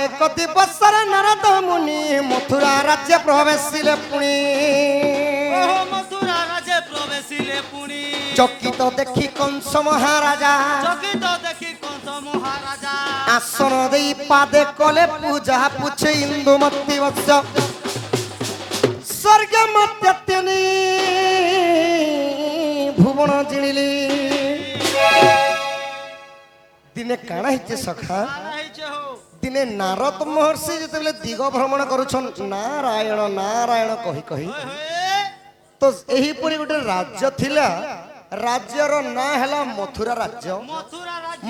ଏକ ଦିବସରେ ନାରଦ ମୁନି ମଥୁରା ରାଜ୍ୟ ପ୍ରବେଶିଲେ ପୁଣି ମଥୁରା ରାଜ୍ୟ ପ୍ରବେଶିଲେ ପୁଣି ଚକିତ ଦେଖି କଂସ ମହାରାଜା ଚକିତ ଦେଖି କଂସ ମହାରାଜା আসন দেই পাদে কলে পূজা পুছে ইন্দুমতি বৎস স্বর্গ মত্যনি ভুবন জিনিলি দিনে কাଣା হইছে সখা দিনে নারদ মহর্ষি যেতবেলে দিগ ভ্রমণ করুছন নারায়ণ নারায়ণ কহি কহি তো এহিপরি গোটে রাজ্য থিলা রাজ্যর না হেলা মথুরা রাজ্য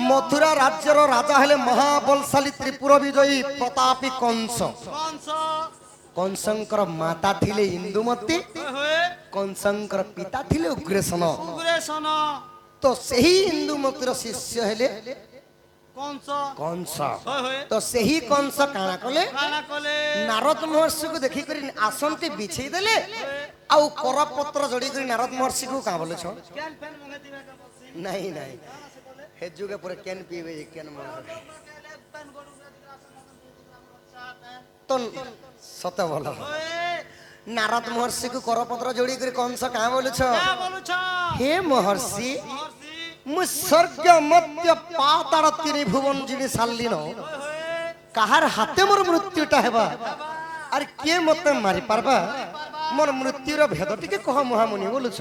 মথুরা রাজ্যর রাজা হেলে মহাবলশালী ত্রিপুর বিজয়ী প্রতাপী কংস কংসঙ্কর মাতা থিলে ইন্দুমতি কংসঙ্কর পিতা থিলে উগ্রেসন তো সেই ইন্দুমতির শিষ্য হেলে কংস তো সেই কংস কাଣା কলে নারদ মহর্ষি কু দেখি করি আসনটি বিছাই দেলে আউ করপত্র জড়ি করি নারদ মহর্ষি কু কা বলেছ নাই নাই হে যুগে পরে কেন পিবে কেন মনে তো সত বল নারদ মহর্ষি কু করপত্র জড়ি করি কংস কা বলেছ হে মহর্ষি মু স্বর্গ মধ্য পাতাল ত্রিভুবন যিনি সারলিন কাহার হাতে মোর মৃত্যুটা হেবা আর কে মতে মারি পারবা মোর মৃত্যুর ভেদ টিকে কহ মহামুনি বলুছ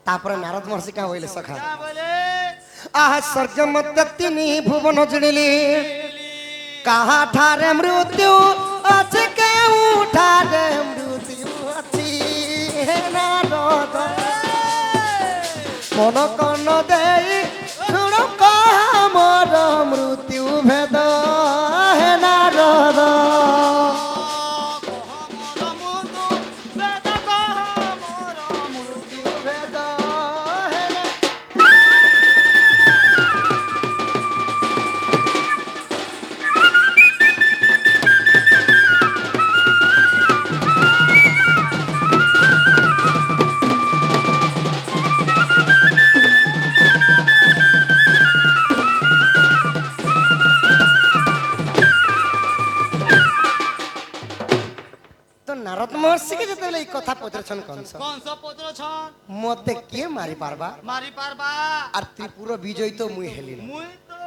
তারপরে নারদ মহর্ষি কা বইলে সখা আহা স্বর্গ মধ্য তিনি ভুবন জিনিলি কাহা ঠারে মৃত্যু আছে কেউঠারে মৃত্যু আছে হে নারদ মন কন দেই শুণ কহা মোর মৃত্যু ভেদ হে নারদ নারদ মহর্ষি কে যেতে এই কথা পচরছন কংস মতে কে মারি পারবা আর ত্রিপুর বিজয় তো মুই হেলি মুই তো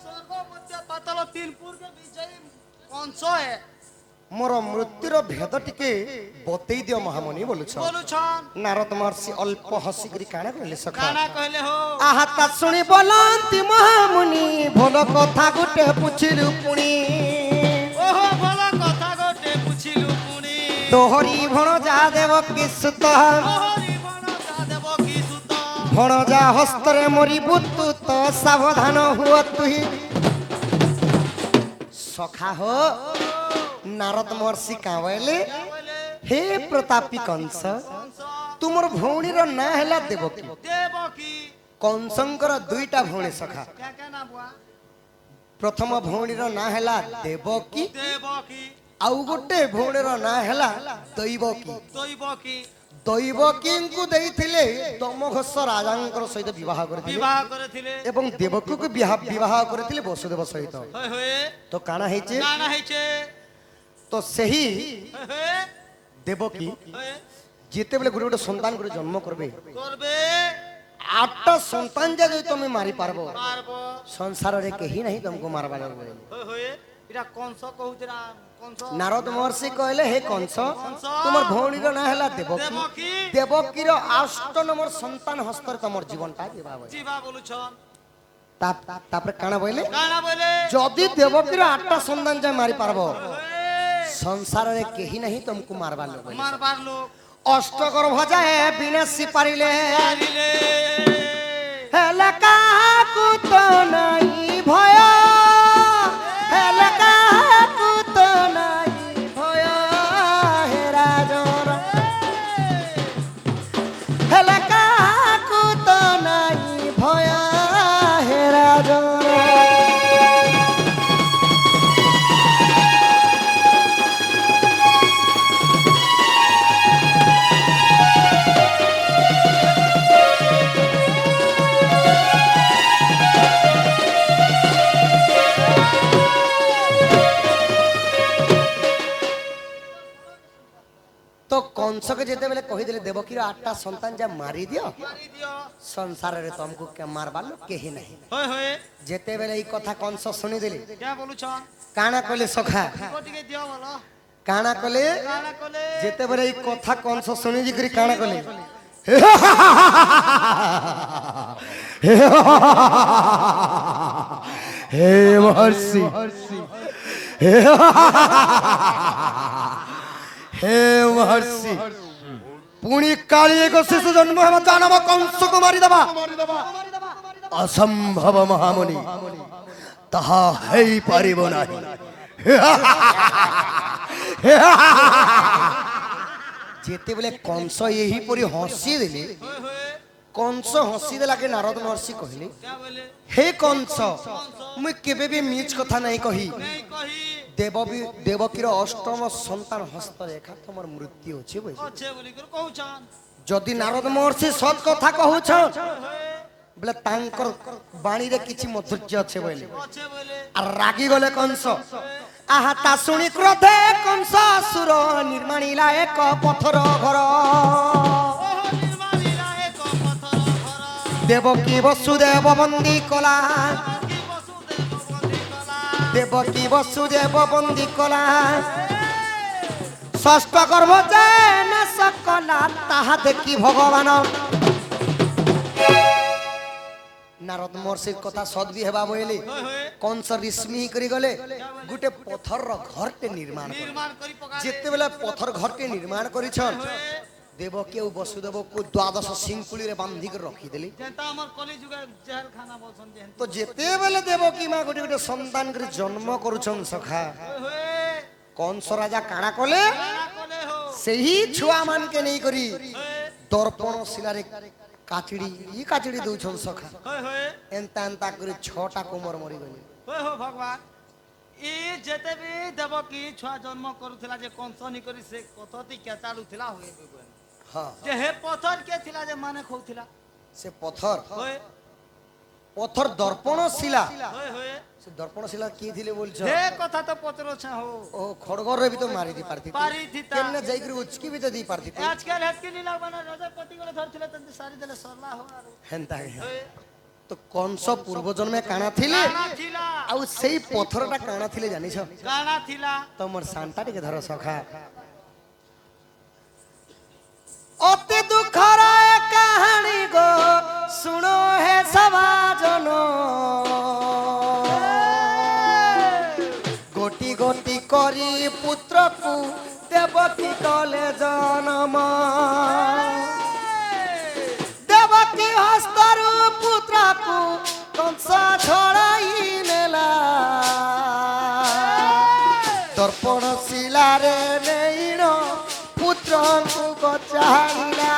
স্বর্গ মধ্য পাতাল তিনপুর কে বিজয়ী কংস হে মোর মৃত্যুর ভেদ টিকে বতেই দিও মহামুনি বলুছ নারদ মহর্ষি অল্প হসিকরি কানা কইলে সখা আহা তা শুনি বলন্তি মহামুনি ভাল কথা গোটে পুছিলু পুনি ওহো ভাল কথা গোটে পুছিলু পুনি তোহরি ভণজা দেব কি সুত ভণজা হস্তরে মরিবু তু তো সাবধান হুয়া তুই সখা হো নারদ মহর্ষি কাঁবাইলে হে প্রতাপী কংস তুমর ভৌণীর না হেলা দেবকী কংসঙ্কর দুইটা ভৌণী সখা প্রথম ভৌণীর না হেলা দেবকী আউ গোটে ভৌণীর না হেলা দৈবকী দৈবকীଙ୍କୁ ଦେଇଥିଲେ ଦମଘୋଷ ରାଜାଙ୍କର ସହିତ ବିବାହ କରିଥିଲେ ଏବଂ ଦେବକୀକୁ ବିବାହ କରିଥିଲେ ବସୁଦେବ ସହିତ ତ କାଣା ହେଇଛି ତ ସେହି ଦେବକୀ ଯେତେବେଳେ ଗୋଟେ ଗୋଟେ ସନ୍ତାନ ଗୋଟେ ଜନ୍ମ করবে আটটা সন্তান যদি তুমি মারি পারবো সংসারে কেহি নাই তোমাকে মারবা লাগবে এটা কংস কহুছে না নারদ মহর্ষি কহিলে হে কংস তোমার ভৌণীর না হেলা দেবকী দেবকীর 8 নম্বর সন্তান হস্তরে তোমার জীবনটা দিবা বলুছন তারপরে কানা বইলে যদি দেবকীর 8টা সন্তান যায় মারি পারবো সংসারে কেহি নাই তোমাকে মারবার লোক অষ্টগর্ভ যায় বিনাশী পারিলে হেলে কাহাকু তো নাই ভয় হেলে কাহাকু তো নাই ভয় হে রাজন হেলে কাহাকু তো নাই ভয় হে রাজন कंसके जेते बेले कहि देले देवकीर 8टा संतान जा मारी दियो मारी दियो संसार रे तुमको के मारबा लोग केही नहीं होय होय जेते बेले ई कथा कंस सुनी देले क्या बोलुछ काना कहले सखा कोटिके दियो बोलो काना कहले काना कोले जेते बेले ई कथा कंस सुनी जी करी काना कहले हे महर्षि हे महर्षि पुणी काली एक शिशु जन्म हेबा दानव कंस को मारी दबा असंभव महामुनि ताहा हेई पारिब नाही जेते बेले कंस यही परी हसी देले कंस हसी देला के नारद महर्षि कहले क्या बोले हे कंस मुई केबे भी मीच कथा नहीं कही नहीं कही देवकीर अष्टम संतान हस्तरेखा तुमर मृत्यु अछि बुझ अच्छे बोली कर कहउछन जदि नारद महर्षि सत कथा कहउछ बोले तांकर बाणी रे किछि मधुर्य अछि बोले अच्छे बोले आ रागी गले कंस आहा ता सुनी क्रोधे कंस असुर निर्माणिला एक पथर घर ओहो निर्मालीला एक पथर घर देवकी वसुदेव बंदी कला की वसुदेव बंदी कला देवकी वसुदेव बंदी कला षष्ठ गर्भ जेन सकला ताहा देखी भगवान नारद महर्षि कथा सद भी हेबा बोले होय होय कंस रिश्मी करी गले गुटे पत्थर रो घर के निर्माण करे। निर्माण करी पका जेते बेला पत्थर घर के निर्माण करिछन देवकी और वसुदेव को द्वादश सिंकुली रे बांधी के रखी देली जेता हमर कली जुगे जहर खाना बोलसन जेहन तो जेते बेले देवकी मां गुटे गुटे संतान के जन्म करूछन सखा होय होय कंस राजा काना कले काना कोले हो सही छुआ मान के नहीं करी होय दर्पण शिलारे काचड़ी ई काचड़ी दउछन सखा होय होय एंता एंता करे 6टा कुमर मरी गले होय हो भगवान ई जेते भी देवकी छुआ जन्म करूथिला जे कंसनी करी से कथति के चालुथिला होय हां जे हे पत्थर के थिला जे माने खौथिला से पत्थर होय दर्पण शिला होय होय से दर्पण शिला की थिले बोलछ हे कथा तो पत्रो छ हो ओ खड़गर रे भी तो मारी दी पारती पारी थिता केने जाई करे उचकी भी तो दी पारती आजकल हेतकी लीला बना राजापति को धरथिले तंते सारी देले सरला हो आरो हेंता होय तो कंस पूर्व जन्मे काना थिले काना थिला आ सेही पत्थरटा काना थिले जानिछ काना थिला तो मोर सांता टिके धर सखा अति दुखर कहानी गो सुनो हे समाजनो गोटी गोटी करी पुत्र को देवकी कले जन्म देवकी हस्तरु पुत्र को कंस छड़ाई नेला दर्पण शिला रे नेइण पुत्र को बचाइला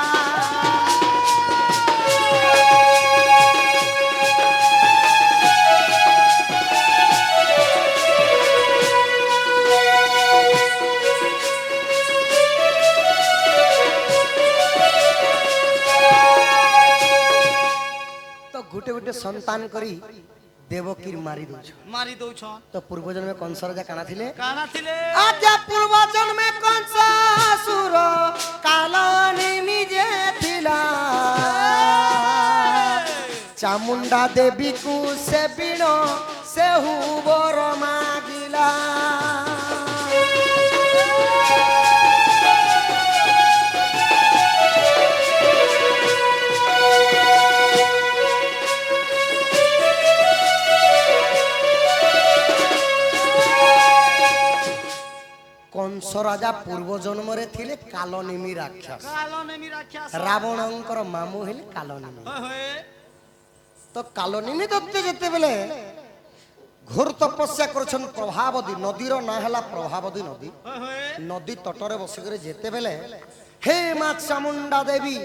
तो गुटे गुटे संतान करी देवकीर मारी दउछ मारी दउछन तो पूर्व जन्मे कंस राजा काना थिले काना थिले आजा पूर्व जन्मे कंस असुर काल निमिजे थिला चामुंडा देवी को से बिनो से हुबर मागिला कंस राजा पूर्व जन्म रे थिले कालनेमी राक्षस कालो नेमी राक्षस रावणंकर मामू हेले कालनेमी होय होय तो कालनेमी दत्ते जेते बेले घोर तपस्या करछन प्रभावदी नदीर ना हला प्रभावदी नदी होय होय नदी तटरे बसी करे जेते बेले हे मां चामुंडा देवी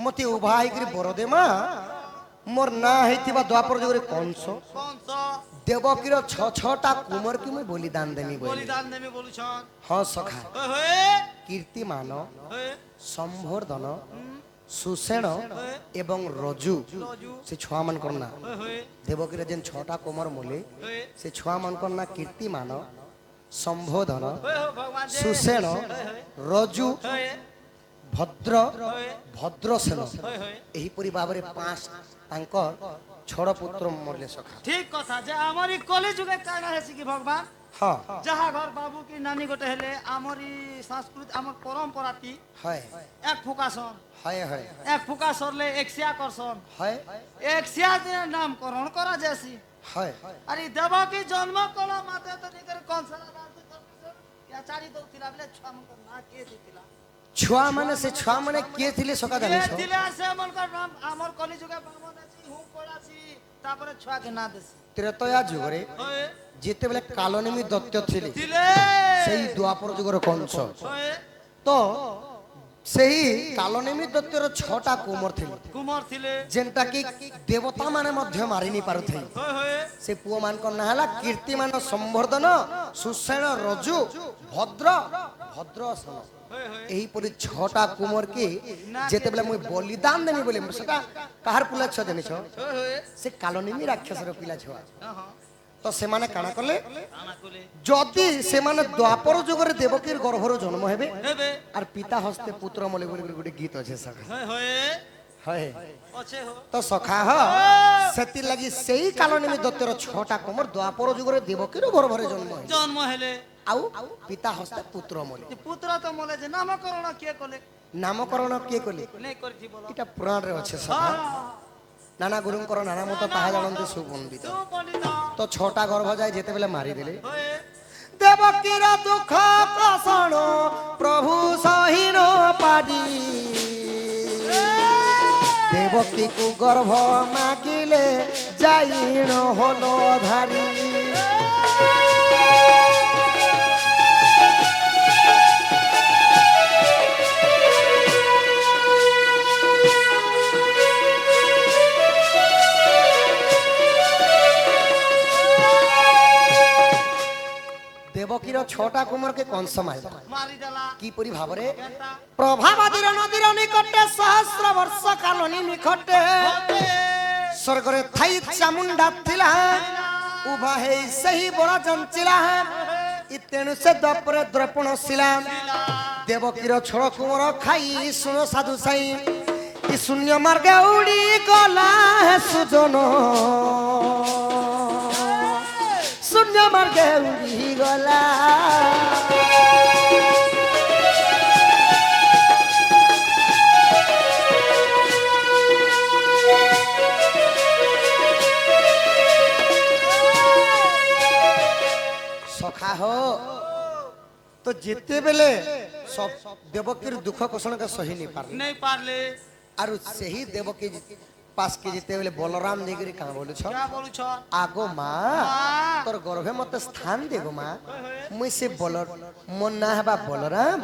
मते उभाई करी बरदे मां मोर ना हेतिबा द्वापर जुगरे कंस कंस देवकीर 6टा कुमार की मैं बलिदान देमी बोली बलिदान देमे बोलुछन हां सखा होय होय कीर्तिमान होय संवर्धन सुसेन एवं रजु रजु से छुआ मन करना होय होय देवकीर जेन 6टा कुमार मोले होय से छुआ मन करना कीर्तिमान संबोधन होय हो भगवान जे सुसेन रजु होय ଭଦ୍ର ଭଦ୍ରସେନ ଏହିପରି ଭାବରେ ପାଞ୍ଚ ତାଙ୍କର ଛଡ଼ ପୁତ୍ର ମଲେ ସଖା। ঠিক কথা যে আমারই কলি যুগে কানা হেসি কি ভগবান ହଁ যাহা ঘর বাবু কি নানি গোটে হেলে আমারই সংস্কৃতি আমার পরম্পরাটি হয় এক ফুকাসন হয় হয় এক ফুকা সরলে একশিয়া করসন হয় একশিয়া দিনের নামকরণ করা যাসি হয় আরে দেবকী জন্ম কলা মাতে তো নিকর কনসলা দাঁত করছন ইয়া চারি দউতিলা বলে ছুয়া মন না কে দিতিলা ଛୁଆ ମାନେ ସେ ଛୁଆ ମାନେ କିଏ ଥିଲେ ସକା কে ଜାଣିଛ? দিলে সে মনকর নাম আমার কলি যুগে ব্রাহ্মণ আছি হুঁ পড়াছি তারপরে ছুয়া কে না দেছি ତ୍ରେତୟା ଯୁଗରେ ওয়ে ଯେତେବେଳେ କାଲନେମୀ ଦୈତ୍ୟ ଥିଲେ দিলে ସେଇ ଦ୍ୱାପର ଯୁଗର କଂସ ওয়ে ତ ସେହି କାଲନେମୀ ଦୈତ୍ୟର 6ଟା କୁମର ଥିଲେ কুমার ଥିଲେ ଯେନ୍ଟା କି ଦେବତା ମାନେ ମଧ୍ୟ ମାରି ନି ପାରୁଥିଲେ। ওয়ে ওয়ে ସେ ପୁଅ ମାନଙ୍କ ନାଁ ହେଲା କୀର୍ତ୍ତିମାନ ସମ୍ବର୍ଦ୍ଧନ ସୁଷେଣ ରଜୁ ଭଦ୍ର ଭଦ୍ରସନ। ওয়ে ওয়ে ଏହିପରି 6ଟା କୁମର କି ଯେତେବେଳେ ମୁଇଁ ବଳିଦାନ ଦେମି ବୋଲି ସେଟା କାହାର ପିଲା ଛୁଆ ଜାଣିଛ? ওয়ে ওয়ে ସେ କାଲନେମୀ ରାକ୍ଷସର ପିଲା ଛୁଆ। হ্যাঁ ତ ସେମାନେ କାଣା କଲେ আনা কোলে ଯଦି ସେମାନେ ଦ୍ୱାପର ଯୁଗରେ ଦେବକୀର ଗର୍ଭରୁ ଜନ୍ମ ହେବେ হেবে আর পিতা হস্তে পুত্র মলে বলে ଗୋଟେ গীত আছে সখা হয়ে হয়ে হয় অছে হো তো সখা হ সেতি লাগি সেই কালনেমী দত্তর 6টা কুমার দ্ୱାপর যুগরে দেবকীর গর্ভরে জন্ম হয় জন্ম হেলে আউ পিতা হস্তে পুত্র মলে যে পুত্র তো মলে যে নামকরণ কে কলে নামকরণ কিଏ কলে নেই করছি বলো এটা পুরাণরে আছে সখা নানা গুরুঙ্কর নানা মত তাহা জানন্তি সুপণ্ডিত তু পণ্ডিত তো 6টা গর্ভ যায় যেতেবেলে মারি দেলে হয়ে দেবকীর দুঃখ কষণ প্রভু সহিন পারি দেবকী কু গর্ভ মাগিলে যাইন হল ধারি দেবকীর 6টা কুমারকে কংস মারিলা মারি দেলা কিপরি ভাবরে কেনতা প্রভাবাদির নদীর নিকটে সহস্র বর্ষ কালনি নিকটে হতে স্বর্গরে থাই চামুন্ডা থিলা উভা হেই সেই বড় জঞ্চিলা ইতেণু সে দ্বাপরে দ্রপণ শিলা দেবকীর ছোড় কুমর খাই শুণ সাধু সাই ই শূন্য মার্গে উড়ি গলা হে সুজন শূন্য মার্গে উড়ি গলা সখা হো তো যেতে বেলে সব দেবকীর দুঃখ কোষণকে সহি নি পারলে नहीं पारले আর সেই দেবকী পাস কে যেতে বেলে বলরাম দেগরি কাঁ বলুছ क्या बोलू छ আগো মা তোর গর্ভে মতে স্থান দেগো মা মুই সে বল মন না হেবা বলরাম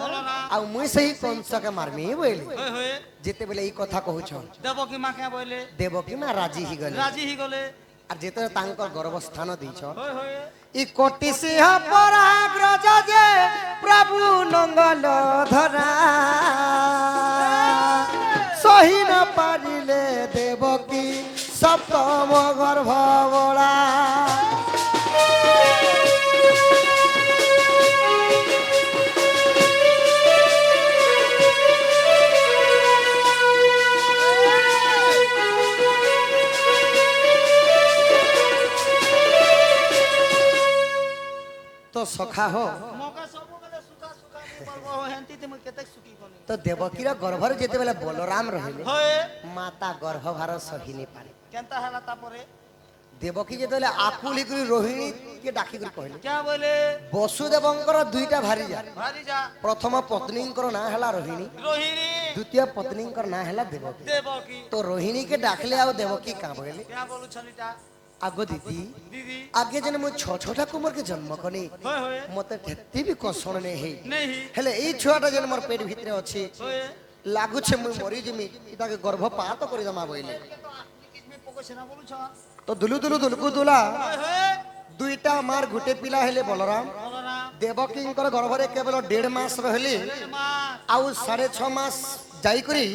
আর মুই সেই কংসকে মারমি বইলি होय होय যেতে বেলে এই কথা কহুছ দেবকী মা কে বলে দেবকী মা রাজি হি গলে রাজি হি গলে আর যেতে তাঙ্কর গর্ভস্থান দিছ होय होय ই কোটি সিংহ পরাগ্রজ যে প্রভু নঙ্গল ধরা সহি ন পারিলে দেবকী সপ্তম গর্ভ বলা তো সখা হো মকা সবু বেলে সুখা সুখা নি বলবো হেন্তি তে মই কেতে সুখী কোনি তো দেবকীর গর্ভরে যেতেবেলে বলরাম রহিলে होय মাতা গর্ভভার সহি নি পারে কেনতা হেলা তারপরে দেবকী যেতেবেলে আকুলি করে রোহিণী কে ডাকি করে কহিলে क्या बोले বসুদেবঙ্কর দুইটা ভারি যা भारी जा প্রথম পত্নীঙ্কর না হেলা রোহিণী रोहिणी দ্বিতীয় পত্নীঙ্কর না হেলা দেবকী देवकी তো রোহিণীকে ডাকলে আও দেবকী কাঁ বলে क्या बोलू छलिटा আগো দিদি दीदी আগে যেন মই 6টা কুমারকে জন্ম কলি होय होय মতে ঠেতি বি কষণ নে হেই नहीं হেলে এই ছুয়াটা যেন মোর পেট ভিতরে আছে होय লাগুছে মুই মরি জিমি তাকে গর্ভপাত করে দমা বইলে तो आखरी किस में पोको ना बोलू छ তো দুলু দুলু দুলকু দুলা होय होय দুইটা মার গুটে পিলা হেলে বলরাম বলরাম দেবকীঙ্কর গর্ভরে কেবল 1.5 মাস রহিলি মা আউ 6.5 মাস যাই করি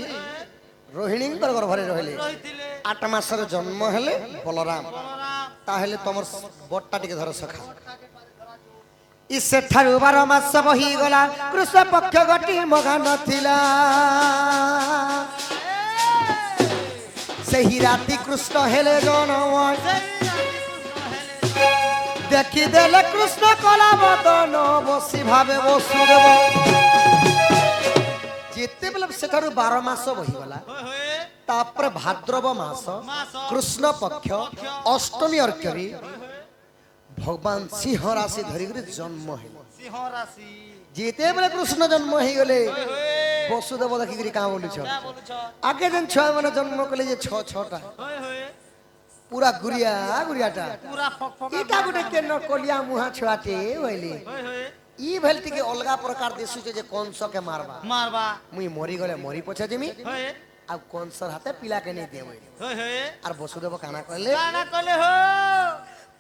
রোহিণীঙ্কর গর্ভরে রহিলি রহিতিলে 8 মাসের জন্ম হেলে বলরাম বলরাম তাহলে তোমার বটটা টিকে ধর সখা ସେଠାରୁ 12 ମାସ ବହିଗଲା କୃଷ୍ଣ ପକ୍ଷ ଗୋଟି ମଘା ନଥିଲା ସେହି ରାତି କୃଷ୍ଣ ହେଲେ ଜନମ ଦେଖିଦେଲେ କୃଷ୍ଣ କଲା ବଦନ ବସି ଭାବେ ବସୁଦେବ ଯେତେବେଳେ ସେଠାରୁ 12 ମାସ ବହିଗଲା ତାପରେ ଭାଦ୍ରବ ମାସ କୃଷ୍ଣ ପକ୍ଷ ଅଷ୍ଟମୀ ଅର୍କରେ ভগবান সিংহ রাশি ধরি করে জন্ম হইল সিংহ রাশি যেতেবেলে কৃষ্ণ জন্ম হয়ে গেলে বসুদেব দেখি করে কাঁ বলুছ क्या बोलू छ আগে যেন ছয় মানে জন্ম কলে যে ছটা होय होय পুরা গুড়িয়াটা पूरा फक फक এটা গোটে কেন কলিয়া মুহা ছুয়াতে হইলি होय होय ই ভেল থেকে অলগা প্রকার দিশুছে যে কংসকে মারবা मारबा মুই মরি গলে মরি পছা জিমি होय আর কংসর হাতে পিলাকে নেই দেব होय होय আর বসুদেব কানা কলে गाना कले हो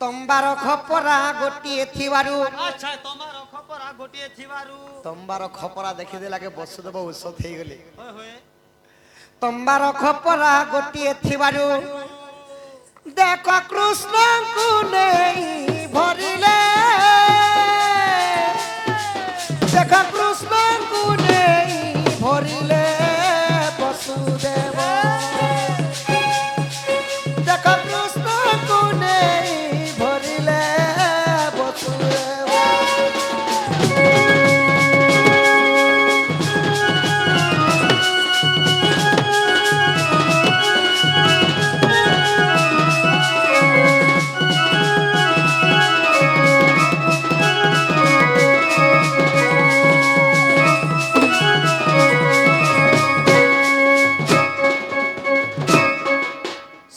তম্বার খপরা গোটিয়ে থিবারু अच्छा তোমার খপরা গোটিয়ে থিবারু তম্বার খপরা দেখি দেলাকে বসুদেব ঔষধ হয়ে গেলে होय होय তম্বার খপরা গোটিয়ে থিবারু দেখ কৃষ্ণଙ୍କୁ নেই ভরিলে দেখ কৃষ্ণଙ୍କୁ নেই ভরিলে বসুদেব দেখ কৃষ্ণଙ୍କୁ নেই ভরিলে বসুদেব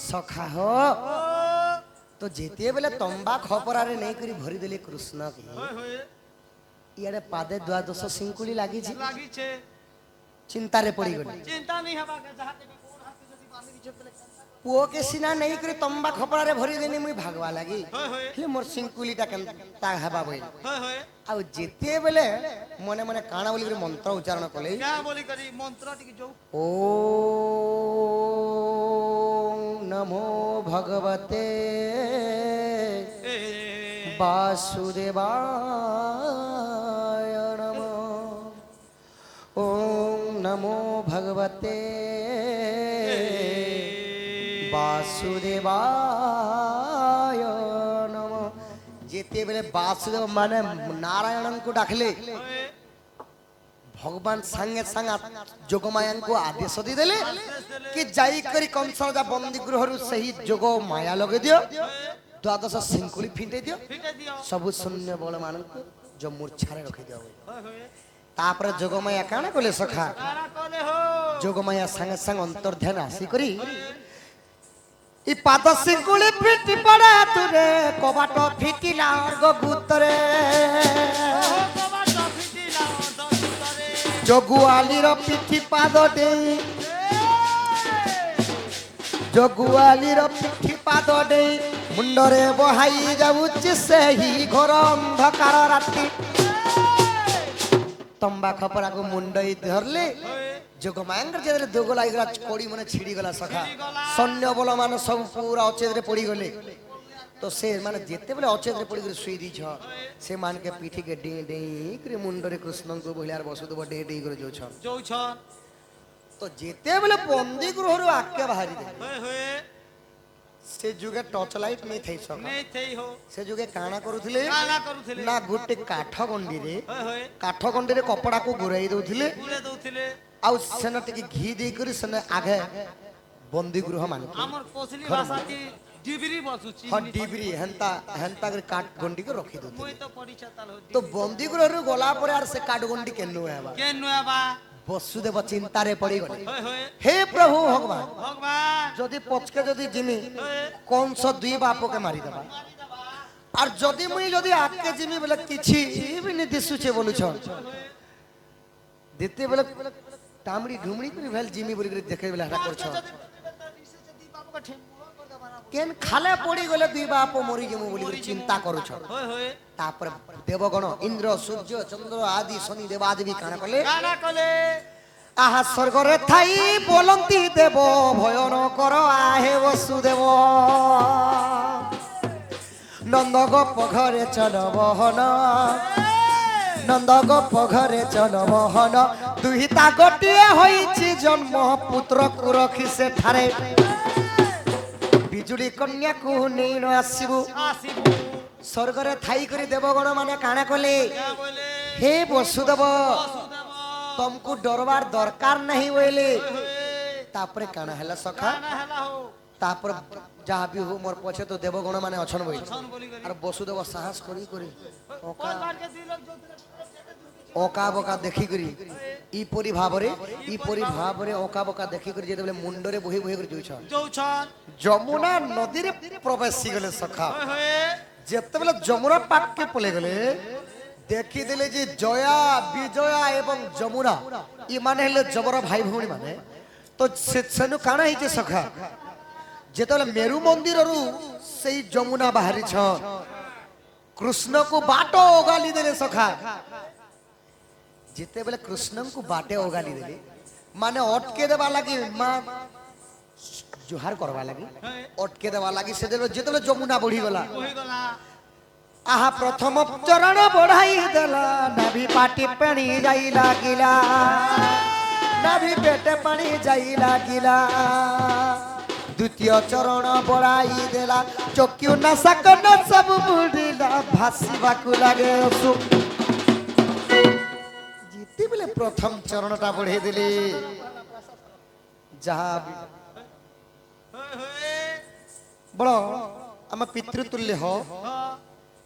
সখা হো তো যেতে বেলে তম্বা খপরারে নেই করি ভরি দেলে কৃষ্ণ কে होय होय ইয়ারে পাদে দ্বাদশ সিঙ্কুলি লাগিছি লাগিছে চিন্তারে পড়ি গলি চিন্তা नहीं हबा के जहाते में कोन हाथ जदी बांधी दिछे तले পুও কে সিনা নেই করি তম্বা খপরারে ভরি দেনি মুই ভাগবা লাগি होय होय হেলে মোর সিঙ্কুলিটা কেনতা হেবা বই होय होय আর যেতে বেলে মনে মনে কানা বলি করে মন্ত্র উচ্চারণ কলে क्या बोली करी मंत्र टिक जो ওম নমো ভগবতে ए वासुदेवाय नमो ओम नमो भगवते वासुदेवाय नमो जेते बेले वासुदेव माने नारायण को डाकले भगवान संगे संग जोगमाया को आदेश दी देले कि जाई करी कंस जा बंदी गृहरु सही जोग माया लगे दियो द्वादश सिंकुली फिंटे दियो फिटे दियो सबु शून्य बल मानकु जो मूर्छारे रखि दियो होय होय तापर जोगमाया काना कले सखा गाना कले हो जोगमाया संग संग अंतर ध्यान आसी करी इ पाद सिंकुली फिटी पड़ा तुरे कबाट फिटिला गगुतरे कबाट फिटिला दसुतरे जोगुआली रो पिठी पाद देई जोगुआली रो पिठी पाद देई मुंडरे बहाई जाउची सेही घोर अंधकार राती तंबा खपरा को मुंडई धरले जोगमायांगर जेदरे दोगला इगला कोड़ी मने छिड़ी गला सखा सैन्य बल मान सब पूरा अचेदरे पड़ी गले तो से माने जेते बेले अचेदरे पड़ी गले सुई दी छ से मान के पीठी के डे डे करे मुंडरे कृष्ण को बोलियार बसुदेव डे डे करे जो छ जो छन तो जेते बेले बंदी गृहरु आके बाहरी दे होय होय से जुगे टॉर्च लाइट नहीं थई सका नहीं थई हो से जुगे काना करूथिले गाना करूथिले ना गुटे काठ गंडी रे होय होय काठ गंडी रे कपड़ा को गुराई दउथिले पूरे दउथिले आउ सेना टिके घी दे करी सेना आगे बंदी गृह मान हमर कोसली भाषा की डिबरी बसुची ह डिबरी हंता हंता कर काट गंडी को रखी दउथिले मोय तो परीक्षा ताल हो तो बंदी गृह रे गला पर यार से काट गंडी केनु हेबा के नुआबा वसुदेव चिंतारे पड़ी गले होय होय हे प्रभु भगवान भगवान जदि पचके जदि जिमी होय कंस दुई बाप के मारी देबा और जदि मुई जदि आके जिमी बोले किछि भी नि दिसुचे बोलु छ देते बोले तामड़ी ढुमड़ी करी भेल जिमी बोली करी देखे बेला हटा कर छ केन खाले पड़ी गले दुई बाप मरी जेमु बोली करी चिंता करू छ होय होय तापर देवगण इंद्र सूर्य चंद्र आदि शनि देवादेवी काना कले गाना कले आहा स्वर्गरे थाई बोलंती देव भय न कर आहे वसुदेव নন্দ গোপ ঘরে চল বহন নন্দ গোপ ঘরে চল বহন দুহিতা গোটিয়ে হইছি জন্ম পুত্রକୁ ରଖି ସେଠାରେ ବିଜୁଳି କନ୍ୟାକୁ ନେଇ ଆସିବୁ আসিব ସ୍ୱର୍ଗରେ ଥାଇ କରି ଦେବଗଣ ମାନେ କାଣା କଲେ क्या बोले हे ବସୁଦେବ वसुदेव ତମକୁ ଡରବାର ଦରକାର ନାହିଁ ବୋଇଲେ होए ତାପରେ କାଣା ହେଲା ସଖା काना हला हो ତାପରେ ଯାହା ବି ହଉ ମୋର ପଛେ ତ ଦେବଗଣ ମାନେ ଅଛନ୍ ବୋଇଲେ छन बोली गरी আর বসুদেব সাহস করি করি कोन बार के दिलक जो অকা বকা ଦେଖିକରି ଇପରି ଭାବରେ ଅକା ବକା ଦେଖିକରି ଯେତେବେଳେ ମୁଣ୍ଡରେ ବୋହି ବୋହି କରି ଯାଉଛନ୍ जो छन ଯମୁନା ନଦୀରେ ପ୍ରବେଶି ଗଲେ ସଖା होए ଯେତେବେଳେ ଯମୁନା ପାଖକେ ପଳେଇ ଗଲେ ଦେଖିଦେଲେ ଯେ ଜୟା ବିଜୟା ଏବଂ ଯମୁନା ଏମାନେ ହେଲେ ଯମର ଭାଇ ଭଉଣୀ ମାନେ ତ ସେନୁ କାଣା ହେଇଛି ସଖା ଯେତେବେଳେ ମେରୁ ମନ୍ଦିରରୁ ସେଇ ଯମୁନା ବାହାରିଛନ୍ କୃଷ୍ଣକୁ ବାଟ ଓଗାଲି ଦେଲେ ସଖା ଯେତେବେଳେ କୃଷ୍ଣଙ୍କୁ ବାଟେ ଓଗାଲି ଦେଲେ ମାନେ ଅଟକେ ଦେବା ଲାଗି ମା ଜୁହାର କରବା ଲାଗି ଅଟକେ ଦେବା ଲାଗି ଯେତେବେଳେ ଯମୁନା ବଢି ଗଲା होई गला आहा प्रथम चरण बढ़ाई देला नाभि पाटी पानी जाई लागिला नाभि पेटे पानी जाई लागिला द्वितीय चरण बढ़ाई देला चक्यू नसक न सब बुढ़िला भासीबाकू लागे असु जीती बेले प्रथम चरणटा बढ़ाई देले जहा होए होए बड़ आम पितृतुल्य हो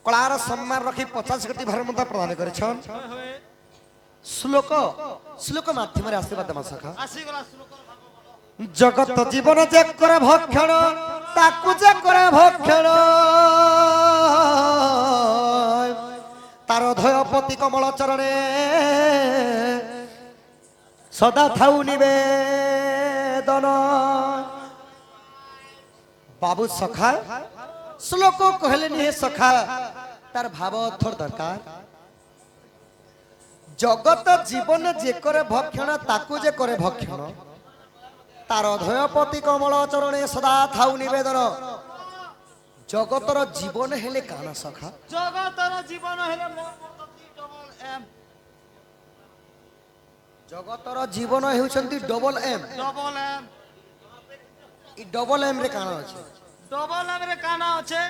कलार सम्मान रखी 50 कोटी भारत प्रदान करेछन होए होए श्लोक माध्यम आशीर्वाद देमा सखा आसी गला श्लोक जगत जीवन जे करे भक्षण ताकू जे करे भक्षण तार धयपति कमल चरणे सदा थाउ निवेदन बाबू सखा श्लोक कहले नहीं सखा तार भाव अर्थ दरकार जगत जीवन जे करे भक्षण ताकू जे करे भक्षण तार धयपति कमल चरणे सदा थाउ निवेदन जगतर जीवन हेले काना सखा जगतर जीवन हेले मोर पति डबल एम जगतर जीवन हेउछंती double M E double M रे काना अछि डबल एम रे काना अछि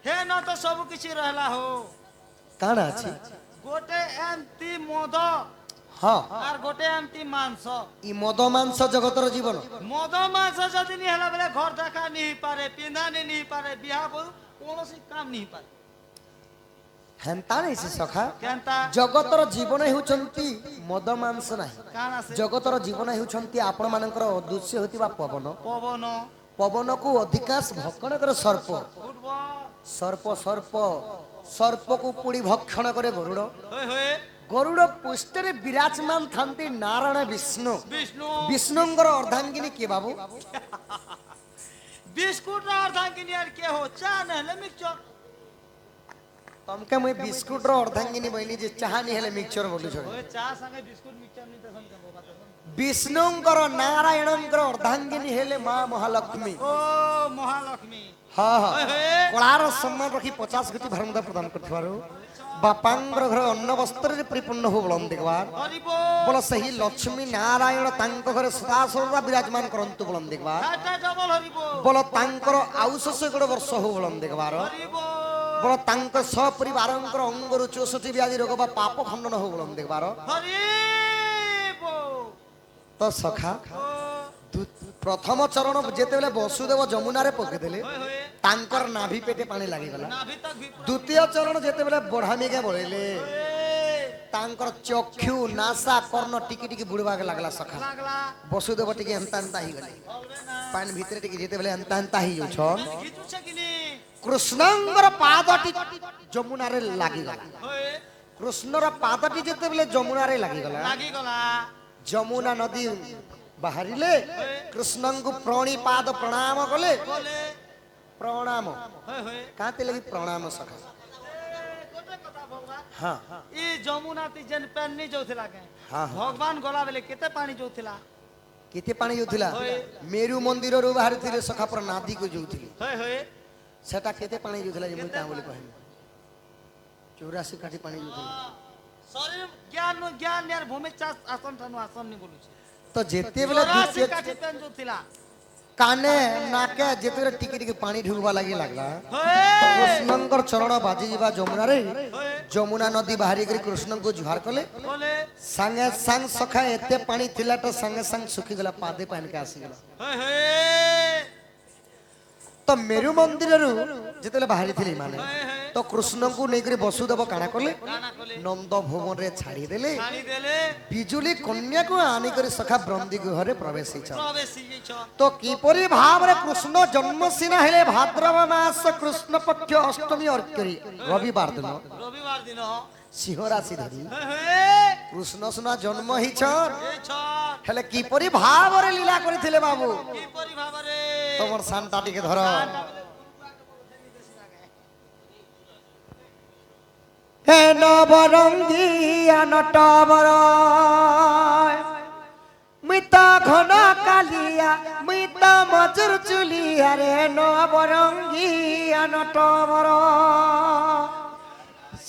हे न तो सब किछि रहला हो काना अछि गोटे एम ती मद हां आर गोटे एम ती मांस ई मद मांस जगतर जीवन मद मांस जदि नि हला बेले घर देखा नहीं पारे पिंधा नहीं पारे बियाह बोल कोनोसी काम नहीं पारे हेंता नहीं से सखा केनता जगतर जीवन हेउछंती मद मांस नाही काना से जगतर जीवन हेउछंती आपण मानकर अदृश्य होतिबा पवन पवन पवन को अधिकांश भक्षण करे सर्प फुटबॉल सर्प सर्प सर्प को पुड़ी भक्षण करे गरुड़ होए होए गरुड़ पुष्टरे विराजमान थांती नारायण विष्णु विष्णु विष्णुंगर अर्धांगिनी के बाबू बिस्कुट रा अर्धांगिनी यार के हो चा नहले मिक्सचर तमके मुई बिस्कुट रो अर्धांगिनी बहिनी जे चाहा नि हेले मिक्सचर बोलु छ ओए चा संगे बिस्कुट मिक्सचर नहीं तसन के बात विष्णुंगर नारायणंगर अर्धांगिनी हेले मां महालक्ष्मी ओ महालक्ष्मी हां हां होए होए कलार सम्मान रखी 50 कोटी भरमदा प्रदान करथवारो बापांगर घर अन्न वस्त्र रे परिपूर्ण हो बलम देखबार हरिबो बोला सही लक्ष्मी नारायण तांको घरे सदा सर्वदा विराजमान करंतु बलम देखबार टाटा डबल हरिबो बोला तांकर आयुष 100 वर्ष हो बलम देखबार हरिबो बोला तांक सपरिवारंकर अंगरु 64 व्याधि रोग बा पाप खंडन हो बलम देखबार हरिबो तो सखा ओ प्रथम चरण जेतेबेले वसुदेव जमुना रे पके देले होए होए तांकर नाभि पेटे पानी लागि गला नाभि तक भी द्वितीय चरण जेतेबेले बढ़ामी के बोलेले तांकर चक्षु नासा कर्ण टिकी टिकी बुड़वा के लागला सखा लागला वसुदेव टिके हंता हंता ही गले बोलबे ना पानी भीतर टिके जेतेबेले हंता हंता ही छन खिचु छे किनी कृष्णंगर पादटी जमुना रे लागि गला होए कृष्णर पादटी जेतेबेले जमुना रे लागि गला लागी गला जमुना नदी बाहरिले कृष्णंगु प्रणिपाद प्रणाम कले बोले प्रणाम होए होए काते लगी प्रणाम सखा गोटे कथा भगवान हाँ ई जमुना ती जेन पेन नहीं जोथिला के हाँ, हाँ। भगवान गला बेले केते पानी जोथिला केते पानी जोथिला होए। मेरु मंदिर रो बाहर थिले सखा पर नादी को जोथिले होए होए সেটা কেতে পানি যাଉଥିଲା যে মুই কা বলি কহিনি 84 কাঠি পানি যাଉଥିଲା শরীর জ্ঞান জ্ঞান আর ভূমি চাষ আসন ঠানু আসন নি বলুছে তো যেতেবেলে 84 কাঠি পেন যাଉଥିଲା কানে নাকে যেতেবেলে টিকে টিকে পানি ঢুকবা লাগি লাগলা হয়ে কৃষ্ণঙ্কর চরণ বাজি যা যমুনারে হয়ে যমুনা নদী বাহারি করে কৃষ্ণଙ୍କୁ জୁହାର কলে বলে সাঙ্গে সাং সখা এতে পানি থিলাটা সাঙ্গে সাং শুখি গলা পাদে পানিকে আসিগলা হয়ে হয়ে তো মেরু মন্দিরରୁ যেତେବେଳେ ବାହାରି ଥିଲେ ମାନେ হয়ে হয়ে ତ କୃଷ୍ଣଙ୍କୁ ନେଇକରି ବସୁଦେବ କାଣା କଲେ কানা কলে ନନ୍ଦ ଭୁବନରେ ଛାଡ଼ିଦେଲେ ছাড়ি দেলে ବିଜୁଳି କନ୍ୟାକୁ ଆଣିକରି ସଖା ବ୍ରହ୍ମଦି ଗୃହରେ ପ୍ରବେଶ ହେଇଛ প্রবেশি গেছ ତ କିପରି ଭାବରେ କୃଷ୍ଣ ଜନ୍ମ ସିନା ହେଲେ ଭାଦ୍ରବ ମାସ କୃଷ୍ଣ ପକ୍ଷ ଅଷ୍ଟମୀ ଅର୍କରି ରବିବାର ଦିନ রবিবার দিন ସିଂହ ରାଶି ଧରି হয়ে হয়ে କୃଷ୍ଣ ସୁନା ଜନ୍ମ ହେଇଛ এই ছ ହେଲେ କିପରି ଭାବରେ ଲୀଳା କରିଥିଲେ ବାବୁ কি পরি ভাবরে ତମର ଶାନ୍ତା ଟିକେ ଧର হে নবরঙ্গী নটবর মিত ঘন কালিয়া মিত মজুর চুলিয়া রে নবরঙ্গী নটবর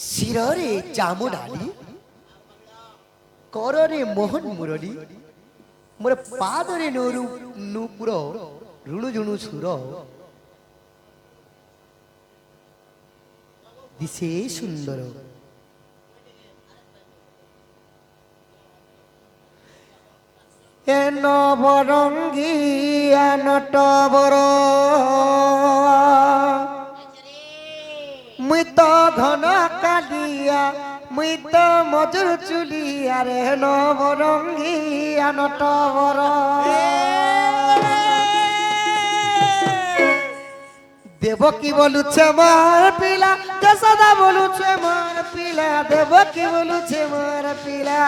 শিরে চামুডালি কররে মোহন মুরলী মোর পাদরে নরু নুপুর ঋণু জুণু সুর দিশে সুন্দর এ নবরঙ্গী নটবর মুই তো ঘন কালিয়া মুই তো মজুর চুলিয়া রে নবরঙ্গী নটবর দেবকী বলুছে মার পিলা যশোদা বলুছে মার পিলা দেবকী বলুছে মার পিলা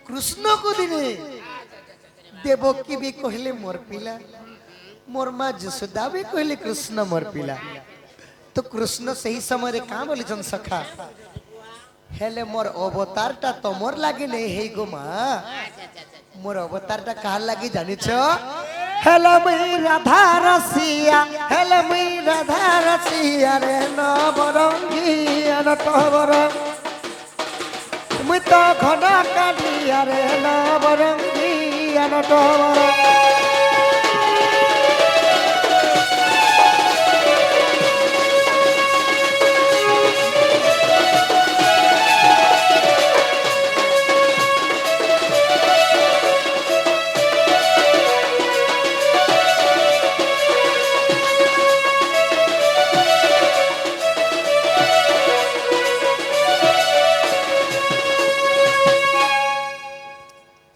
কৃষ্ণକୁ দিনে দেবকী ବି କହିଲେ ମୋର ପିଲା ମୋର ମା ଯଶୋଦା ବି କହିଲେ କୃଷ୍ଣ ମୋର ପିଲା ତ କୃଷ୍ଣ ସେହି ସମୟରେ କାଁ ବୋଲିଛନ୍ ସଖା ହେଲେ ମୋର ଅବତାରଟା ତମର ଲାଗି ନେଇ ହେଇ ଗো ମା ମୋର ଅବତାରଟା କାହାର ଲାଗି ଜାଣିଛ ହେଲେ ମୁଇଁ ରାଧା ରସିଆ ହେଲେ ମୁଇଁ ରାଧା ରସିଆ ରେ ନବରଙ୍ଗୀ ନଟବର মুই তো ঘন কালিয়া রে নবরঙ্গী নটবর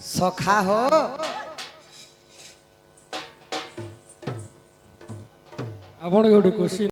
সখা হো ଆପଣ ଗୋଟେ କୋଶ୍ଚିନ୍